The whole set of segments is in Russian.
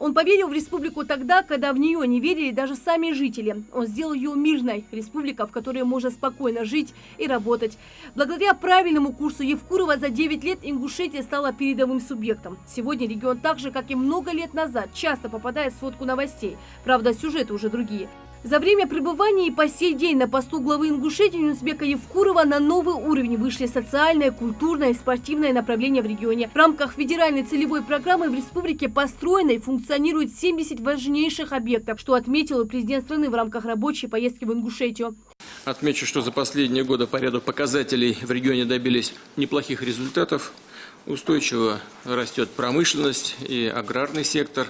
Он поверил в республику тогда, когда в нее не верили даже сами жители. Он сделал ее мирной. Республика, в которой можно спокойно жить и работать. Благодаря правильному курсу Евкурова за 9 лет Ингушетия стала передовым субъектом. Сегодня регион так же, как и много лет назад, часто попадает в сводку новостей. Правда, сюжеты уже другие. За время пребывания и по сей день на посту главы Ингушетии Юнусбека Евкурова на новый уровень вышли социальное, культурное и спортивное направления в регионе. В рамках федеральной целевой программы в республике построено и функционирует 70 важнейших объектов, что отметил и президент страны в рамках рабочей поездки в Ингушетию. Отмечу, что за последние годы по ряду показателей в регионе добились неплохих результатов. Устойчиво растет промышленность и аграрный сектор.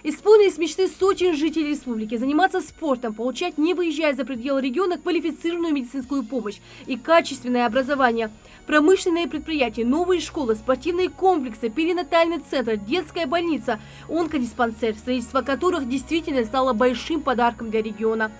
Исполнились мечты сотен жителей республики заниматься спортом, получать, не выезжая за пределы региона, квалифицированную медицинскую помощь и качественное образование. Промышленные предприятия, новые школы, спортивные комплексы, перинатальный центр, детская больница, онкодиспансер, строительство которых действительно стало большим подарком для региона.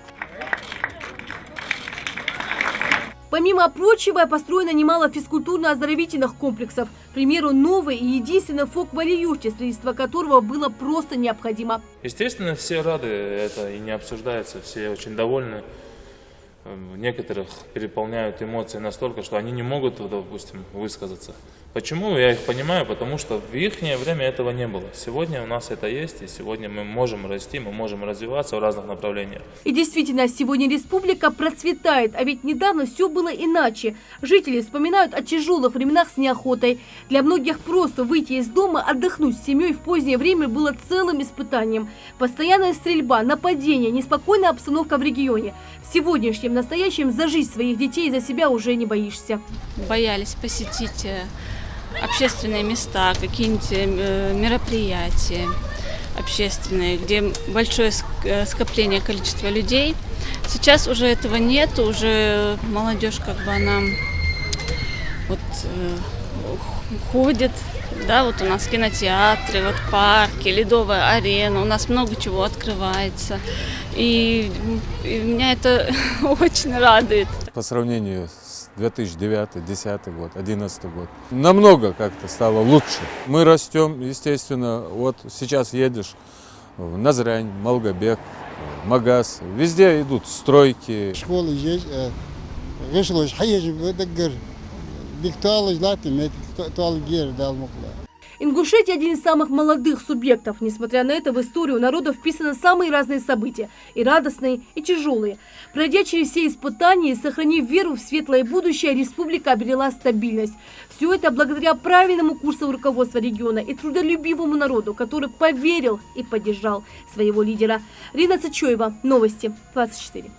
Помимо прочего, построено немало физкультурно-оздоровительных комплексов. К примеру, новый и единственный ФОК в Алиюрте, строительство которого было просто необходимо. Естественно, все рады, это и не обсуждается, все очень довольны. Некоторых переполняют эмоции настолько, что они не могут, допустим, высказаться. Почему? Я их понимаю, потому что в их время этого не было. Сегодня у нас это есть, и сегодня мы можем расти, мы можем развиваться в разных направлениях. И действительно, сегодня республика процветает, а ведь недавно все было иначе. Жители вспоминают о тяжелых временах с неохотой. Для многих просто выйти из дома, отдохнуть с семьей в позднее время было целым испытанием. Постоянная стрельба, нападения, неспокойная обстановка в регионе. В сегодняшнем, настоящем за жизнь своих детей и за себя уже не боишься. Боялись посетить общественные места, какие-нибудь мероприятия общественные, где большое скопление количества людей. Сейчас уже этого нет, уже молодежь она ходит. Да, вот у нас кинотеатры, парки, ледовая арена, у нас много чего открывается. И меня это очень радует. По сравнению с 2009, 2010 год, 2011 год, намного как-то стало лучше. Мы растем, естественно, вот сейчас едешь в Назрань, Малгобек, Магаз, везде идут стройки. Школы есть, Ингушетия – один из самых молодых субъектов. Несмотря на это, в историю народа вписаны самые разные события – и радостные, и тяжелые. Пройдя через все испытания и сохранив веру в светлое будущее, республика обрела стабильность. Все это благодаря правильному курсу руководства региона и трудолюбивому народу, который поверил и поддержал своего лидера. Рина Цачоева, Новости 24.